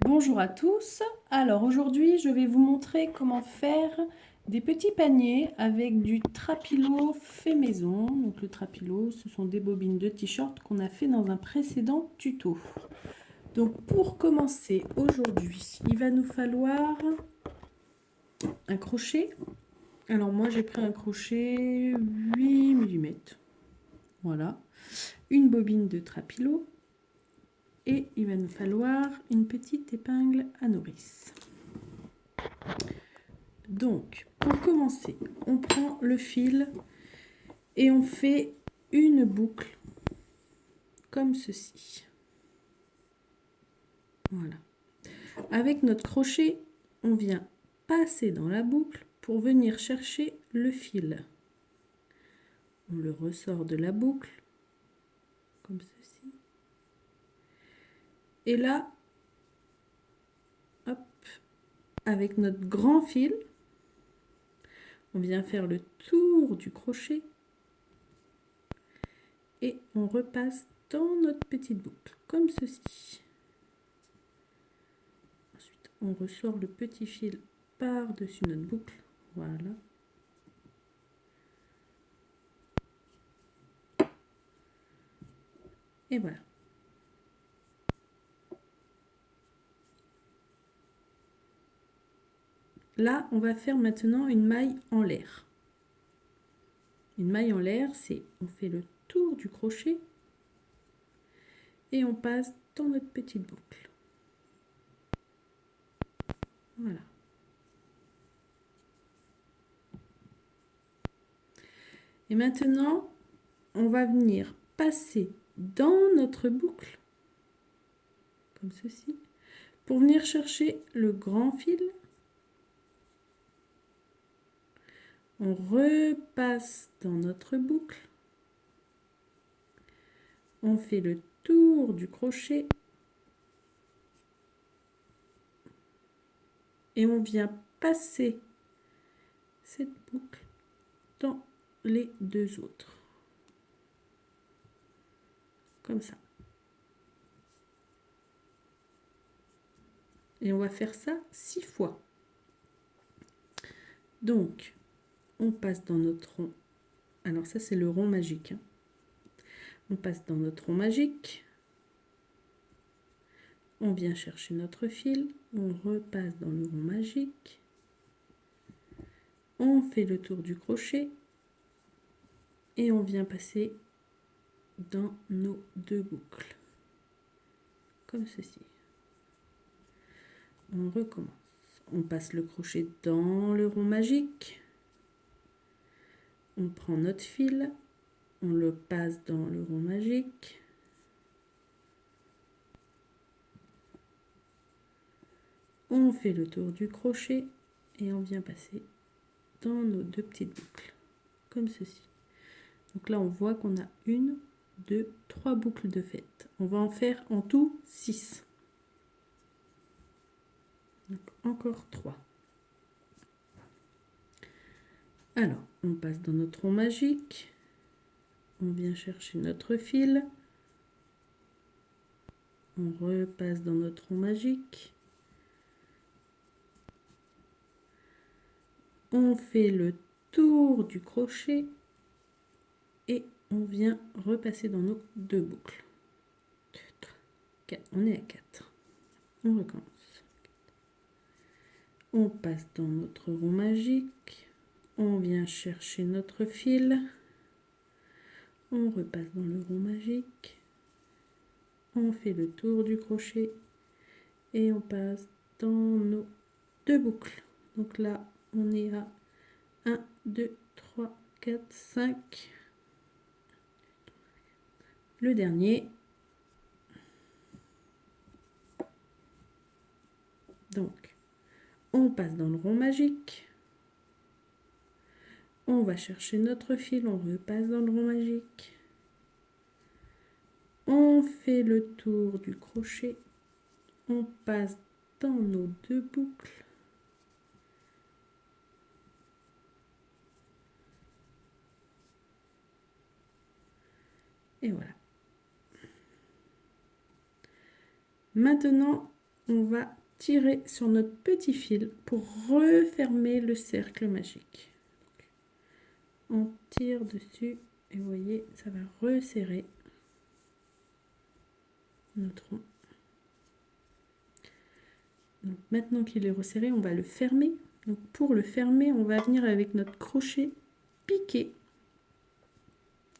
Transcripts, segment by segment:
Bonjour à tous. Alors aujourd'hui, je vais vous montrer comment faire des petits paniers avec du trapilo fait maison. Donc le trapilo, ce sont des bobines de t-shirt qu'on a fait dans un précédent tuto. Donc pour commencer aujourd'hui, il va nous falloir un crochet. Alors moi j'ai pris un crochet 8 mm. Voilà. Une bobine de trapilo. Et il va nous falloir une petite épingle à nourrice. Donc, pour commencer, on prend le fil et on fait une boucle comme ceci. Voilà. Avec notre crochet, on vient passer dans la boucle pour venir chercher le fil. On le ressort de la boucle comme ceci. Et là, hop, avec notre grand fil, on vient faire le tour du crochet et on repasse dans notre petite boucle comme ceci. Ensuite, on ressort le petit fil par-dessus notre boucle. Voilà. Et voilà. Là, on va faire maintenant une maille en l'air. Une maille en l'air, c'est on fait le tour du crochet et on passe dans notre petite boucle. Voilà. Et maintenant, on va venir passer dans notre boucle, comme ceci, pour venir chercher le grand fil. On repasse dans notre boucle. On fait le tour du crochet. Et on vient passer cette boucle dans les deux autres. Comme ça. Et on va faire ça 6 fois. Donc, on passe dans notre rond. Alors ça, c'est le rond magique. On passe dans notre rond magique. On vient chercher notre fil. On repasse dans le rond magique. On fait le tour du crochet. Et on vient passer dans nos deux boucles. Comme ceci. On recommence. On passe le crochet dans le rond magique. On prend notre fil. On le passe dans le rond magique. On fait le tour du crochet et on vient passer dans nos deux petites boucles, comme ceci. Donc là, on voit qu'on a 1, 2, 3 boucles de faites. On va en faire en tout 6. Donc encore 3. Alors, on passe dans notre rond magique. On vient chercher notre fil. On repasse dans notre rond magique. On fait le tour du crochet et on vient repasser dans nos deux boucles. 2, 3, 4. On est à 4. On recommence. On passe dans notre rond magique. On vient chercher notre fil. On repasse dans le rond magique. On fait le tour du crochet et on passe dans nos deux boucles. Donc là, on est à 1, 2, 3, 4, 5. Le dernier. Donc, on passe dans le rond magique. On va chercher notre fil, on repasse dans le rond magique. On fait le tour du crochet. On passe dans nos deux boucles. Et voilà. Maintenant, on va tirer sur notre petit fil pour refermer le cercle magique. On tire dessus et vous voyez, ça va resserrer notre rond. Donc maintenant qu'il est resserré, on va le fermer. Donc pour le fermer, on va venir avec notre crochet piquer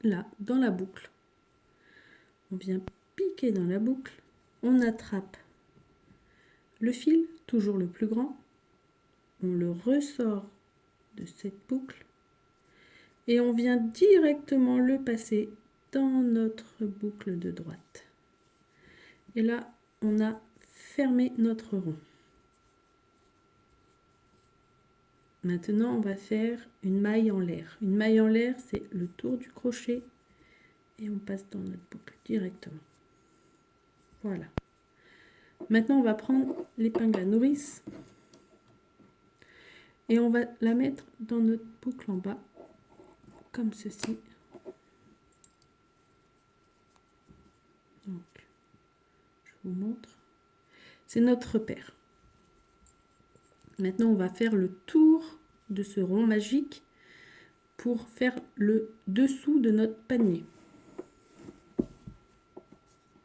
là dans la boucle. On vient piquer dans la boucle, on attrape le fil, toujours le plus grand, on le ressort de cette boucle et on vient directement le passer dans notre boucle de droite. Et là, on a fermé notre rond. Maintenant, on va faire une maille en l'air. Une maille en l'air, c'est le tour du crochet et on passe dans notre boucle directement. Voilà. Maintenant, on va prendre l'épingle à nourrice et on va la mettre dans notre boucle en bas, comme ceci. Donc, je vous montre. C'est notre repère. Maintenant, on va faire le tour de ce rond magique pour faire le dessous de notre panier.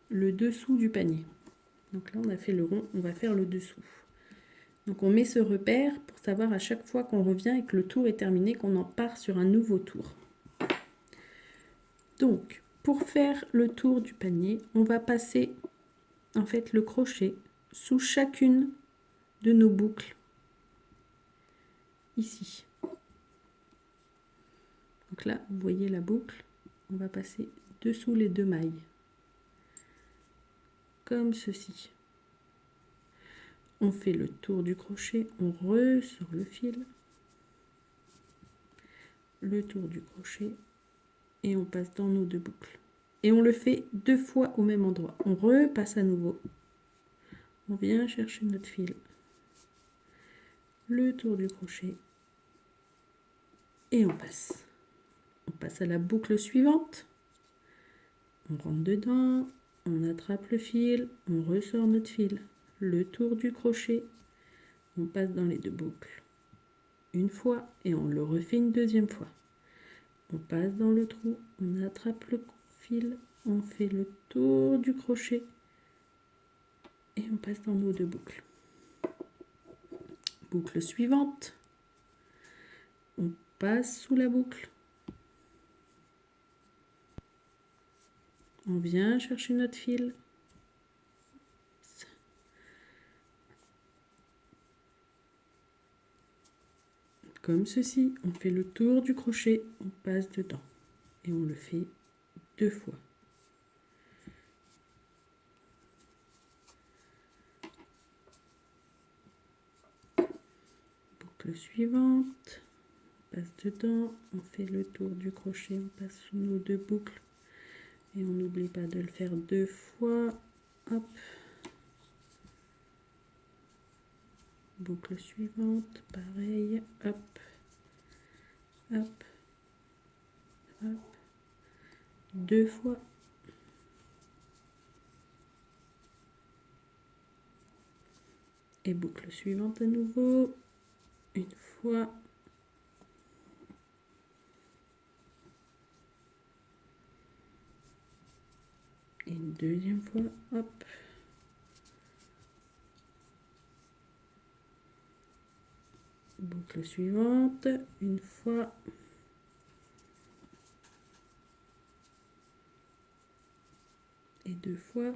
Le dessous du panier. Donc là, on a fait le rond, on va faire le dessous. Donc on met ce repère pour savoir à chaque fois qu'on revient et que le tour est terminé, qu'on en part sur un nouveau tour. Donc, pour faire le tour du panier, on va passer en fait le crochet sous chacune de nos boucles. Ici. Donc là, vous voyez la boucle, on va passer dessous les deux mailles. Comme ceci. On fait le tour du crochet, on ressort le fil, le tour du crochet et on passe dans nos deux boucles. Et on le fait 2 fois au même endroit. On repasse à nouveau. On vient chercher notre fil, le tour du crochet et on passe. On passe à la boucle suivante. On rentre dedans, on attrape le fil, on ressort notre fil, le tour du crochet, on passe dans les deux boucles une fois et on le refait une deuxième fois. On passe dans le trou, on attrape le fil, on fait le tour du crochet et on passe dans nos deux boucles. Boucle suivante, on passe sous la boucle, on vient chercher notre fil, comme ceci, on fait le tour du crochet, on passe dedans et on le fait 2 fois. Boucle suivante, on passe dedans, on fait le tour du crochet, on passe sous nos deux boucles et on n'oublie pas de le faire 2 fois. Hop. Boucle suivante, pareil, hop, hop, hop, 2 fois. Et boucle suivante à nouveau, une fois. Et une deuxième fois, hop. Boucle suivante, une fois. Et 2 fois.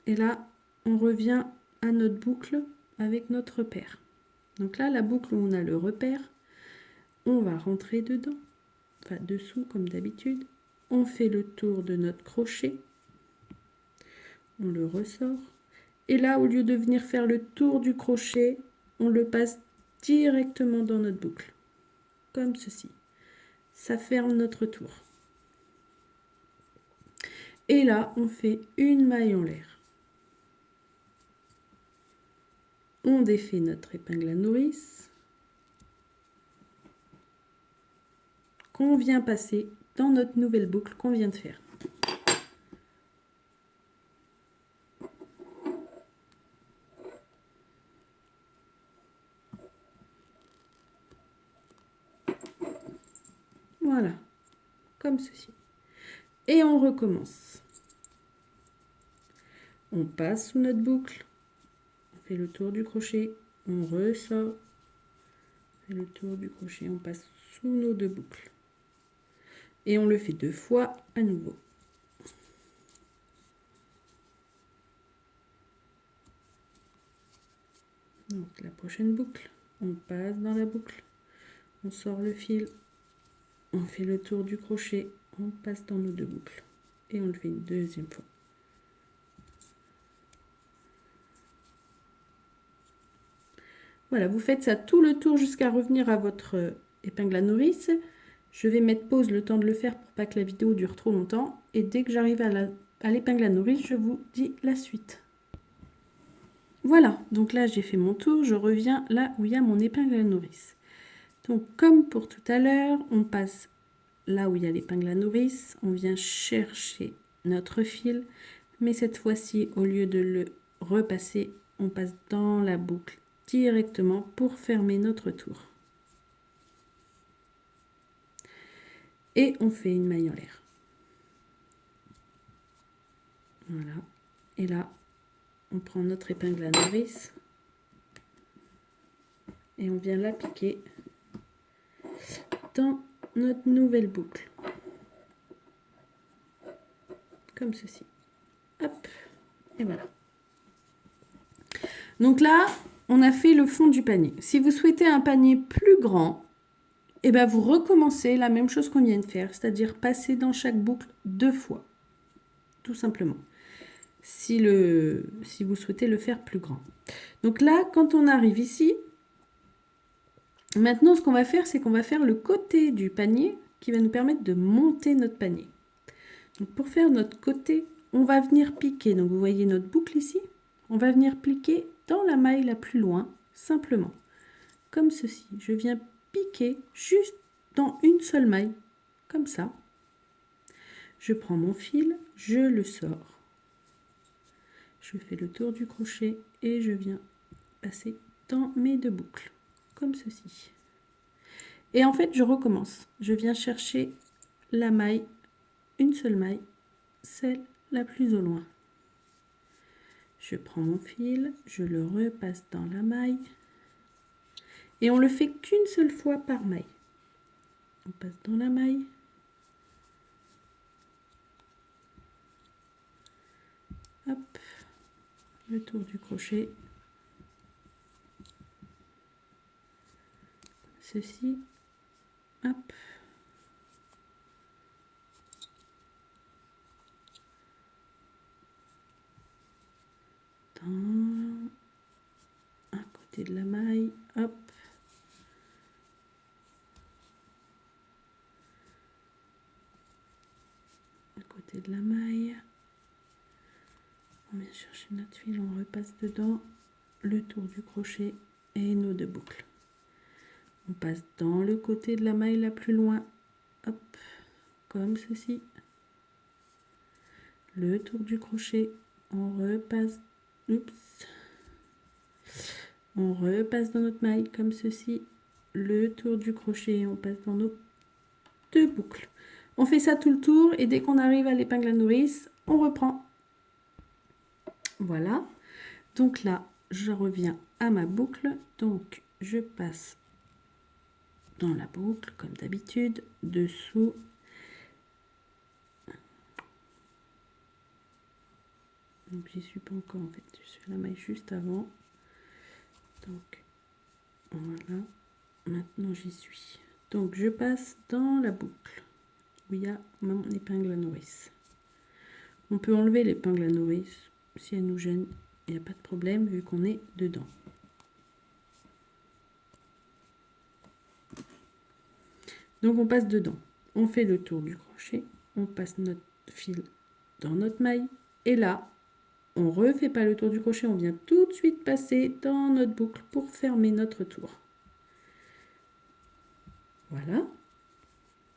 Et là, on revient à notre boucle avec notre repère. Donc là, la boucle où on a le repère, on va rentrer dedans, enfin dessous comme d'habitude. On fait le tour de notre crochet, on le ressort. Et là, au lieu de venir faire le tour du crochet, on le passe directement dans notre boucle, comme ceci. Ça ferme notre tour. Et là, on fait une maille en l'air. on défait notre épingle à nourrice qu'on vient passer dans notre nouvelle boucle qu'on vient de faire. Voilà, comme ceci. Et on recommence. On passe sous notre boucle, on fait le tour du crochet, on ressort, on fait le tour du crochet, on passe sous nos deux boucles. Et on le fait 2 fois à nouveau. Donc la prochaine boucle, on passe dans la boucle, on sort le fil, on fait le tour du crochet, on passe dans nos 2 boucles et on le fait une deuxième fois. Voilà, vous faites ça tout le tour jusqu'à revenir à votre épingle à nourrice. Je vais mettre pause le temps de le faire pour pas que la vidéo dure trop longtemps. Et dès que j'arrive à l'épingle à nourrice, je vous dis la suite. Voilà, donc là j'ai fait mon tour, je reviens là où il y a mon épingle à nourrice. Donc comme pour tout à l'heure, on passe là où il y a l'épingle à nourrice, on vient chercher notre fil, mais cette fois-ci, au lieu de le repasser, on passe dans la boucle directement pour fermer notre tour. Et on fait une maille en l'air. Voilà, et là, on prend notre épingle à nourrice et on vient la piquer dans notre nouvelle boucle. Comme ceci. Hop, et voilà. Donc là, on a fait le fond du panier. Si vous souhaitez un panier plus grand, et ben vous recommencez la même chose qu'on vient de faire, c'est-à-dire passer dans chaque boucle 2 fois. Tout simplement. Si vous souhaitez le faire plus grand. Donc là, quand on arrive ici, maintenant ce qu'on va faire, c'est qu'on va faire le côté du panier qui va nous permettre de monter notre panier. Donc pour faire notre côté, on va venir piquer. Donc vous voyez notre boucle ici. On va venir piquer dans la maille la plus loin, simplement. Comme ceci. Je viens piquer juste dans une seule maille, comme ça. Je prends mon fil, je le sors. Je fais le tour du crochet et je viens passer dans mes 2 boucles, comme ceci. Et en fait, je recommence. Je viens chercher la maille, une seule maille, celle la plus au loin. Je prends mon fil, je le repasse dans la maille. Et on le fait qu'une seule fois par maille. On passe dans la maille. Hop, le tour du crochet. Ceci. Hop. Dans un côté de la maille. Hop. À côté de la maille. On vient chercher notre fil, on repasse dedans le tour du crochet et nos 2 boucles. On passe dans le côté de la maille la plus loin, hop, comme ceci. Le tour du crochet, on repasse, on repasse dans notre maille comme ceci. Le tour du crochet, on passe dans nos 2 boucles. On fait ça tout le tour et dès qu'on arrive à l'épingle à nourrice, on reprend. Voilà, donc là, je reviens à ma boucle, donc je passe dans la boucle comme d'habitude, dessous. Donc j'y suis pas encore en fait, je suis à la maille juste avant. Donc voilà, maintenant j'y suis. Donc je passe dans la boucle où il y a mon épingle à nourrice. On peut enlever l'épingle à nourrice si elle nous gêne, il n'y a pas de problème vu qu'on est dedans. Donc on passe dedans, on fait le tour du crochet, on passe notre fil dans notre maille et là On ne refait pas le tour du crochet, on vient tout de suite passer dans notre boucle pour fermer notre tour. Voilà.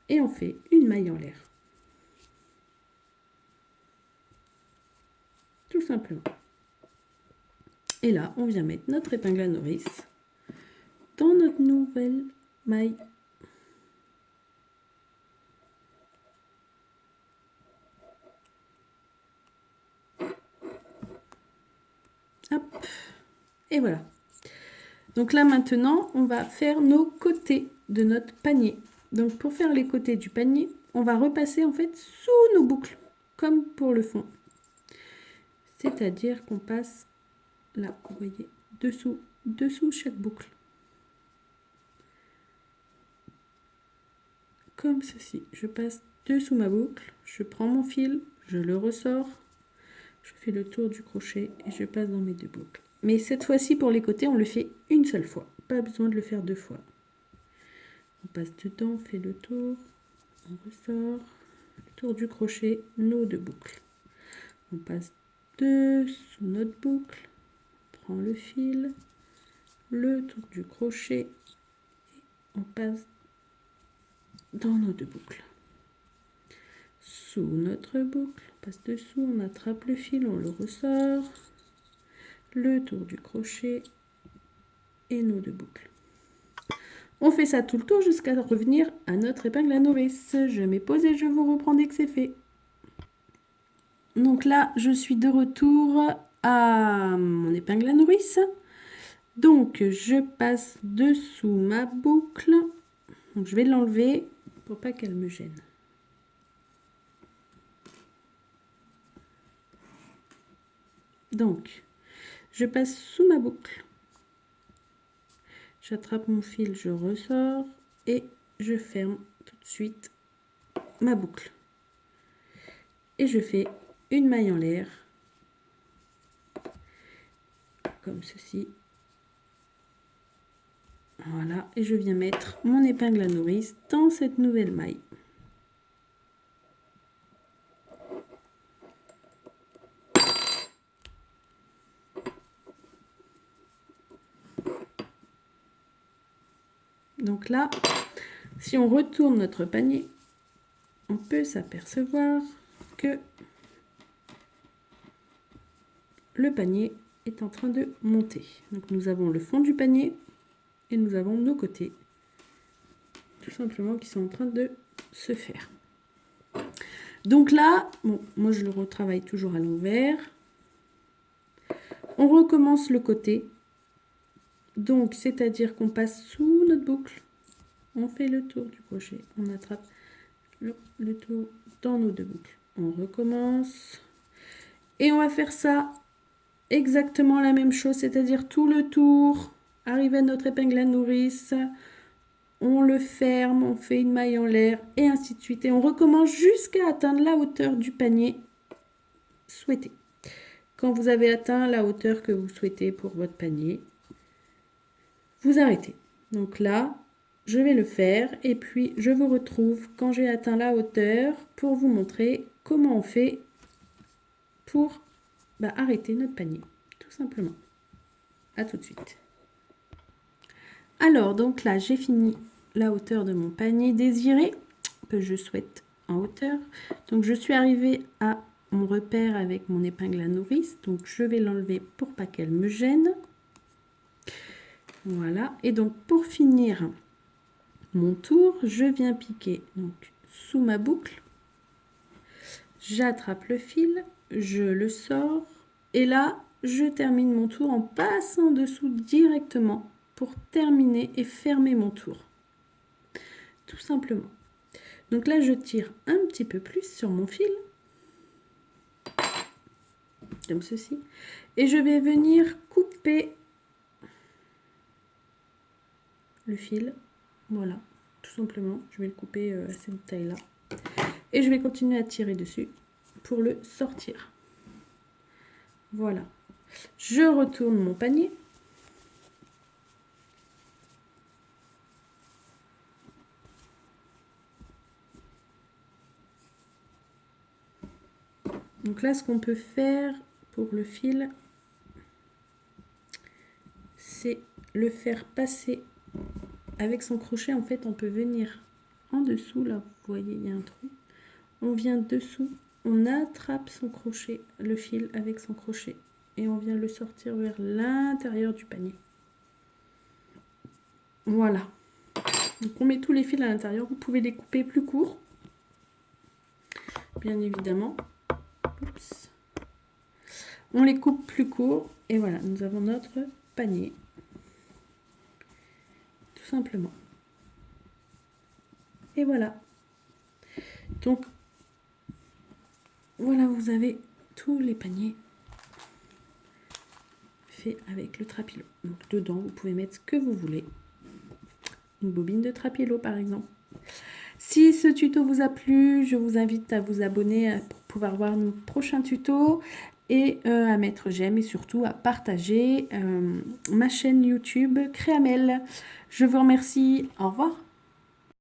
Et on fait une maille en l'air. Tout simplement. Et là, on vient mettre notre épingle à nourrice dans notre nouvelle maille. Hop. Et voilà. Donc là maintenant, on va faire nos côtés de notre panier. Donc pour faire les côtés du panier, on va repasser en fait sous nos boucles, comme pour le fond. C'est-à-dire qu'on passe là, vous voyez, dessous chaque boucle. Comme ceci. Je passe dessous ma boucle, je prends mon fil, je le ressors, je fais le tour du crochet et je passe dans mes deux boucles. Mais cette fois-ci, pour les côtés, on le fait une seule fois. Pas besoin de le faire deux fois. On passe dedans, on fait le tour, on ressort, le tour du crochet, nos deux boucles. On passe dessous notre boucle, on prend le fil, le tour du crochet, on passe dans nos deux boucles. Sous notre boucle, on passe dessous, on attrape le fil, on le ressort, le tour du crochet et nos deux boucles. On fait ça tout le tour jusqu'à revenir à notre épingle à nourrice. Je mets pause et je vous reprends dès que c'est fait. Donc là, je suis de retour à mon épingle à nourrice. Donc, je passe dessous ma boucle. Donc, je vais l'enlever pour pas qu'elle me gêne. Donc, je passe sous ma boucle. J'attrape mon fil, je ressors et je ferme tout de suite ma boucle. Et je fais une maille en l'air, comme ceci. Voilà, et je viens mettre mon épingle à nourrice dans cette nouvelle maille. Donc là, si on retourne notre panier, on peut s'apercevoir que le panier est en train de monter. Donc nous avons le fond du panier et nous avons nos côtés, tout simplement, qui sont en train de se faire. Donc là, bon, moi je le retravaille toujours à l'envers. On recommence le côté. Donc, c'est-à-dire qu'on passe sous notre boucle, on fait le tour du crochet, on attrape le tour dans nos deux boucles. On recommence et on va faire ça exactement la même chose, c'est-à-dire tout le tour, arriver à notre épingle à nourrice, on le ferme, on fait une maille en l'air et ainsi de suite. Et on recommence jusqu'à atteindre la hauteur du panier souhaité. Quand vous avez atteint la hauteur que vous souhaitez pour votre panier, vous arrêtez. Donc là, je vais le faire et puis je vous retrouve quand j'ai atteint la hauteur pour vous montrer comment on fait pour arrêter notre panier, tout simplement. À tout de suite. Alors, donc là, j'ai fini la hauteur de mon panier désiré, que je souhaite en hauteur. Donc, je suis arrivée à mon repère avec mon épingle à nourrice. Donc, je vais l'enlever pour pas qu'elle me gêne. Voilà. Et donc, pour finir mon tour, je viens piquer donc sous ma boucle. J'attrape le fil, je le sors. Et là, je termine mon tour en passant dessous directement pour terminer et fermer mon tour. Tout simplement. Donc là, je tire un petit peu plus sur mon fil. Comme ceci. Et je vais venir couper le fil. Voilà, tout simplement. Je vais le couper à cette taille-là. Et je vais continuer à tirer dessus pour le sortir. Voilà. Je retourne mon panier. Donc là, ce qu'on peut faire pour le fil, c'est le faire passer avec son crochet. En fait, on peut venir en dessous, là, vous voyez, il y a un trou. On vient dessous, on attrape son crochet, le fil avec son crochet, et on vient le sortir vers l'intérieur du panier. Voilà. Donc on met tous les fils à l'intérieur. Vous pouvez les couper plus courts, bien évidemment. Oups. On les coupe plus courts et voilà, nous avons notre panier. Tout simplement. Et voilà. Donc, voilà, vous avez tous les paniers faits avec le trapilo. Donc, dedans, vous pouvez mettre ce que vous voulez. Une bobine de trapilo, par exemple. Si ce tuto vous a plu, je vous invite à vous abonner pour pouvoir voir nos prochains tutos et à mettre j'aime et surtout à partager ma chaîne YouTube Créamel. Je vous remercie. Au revoir.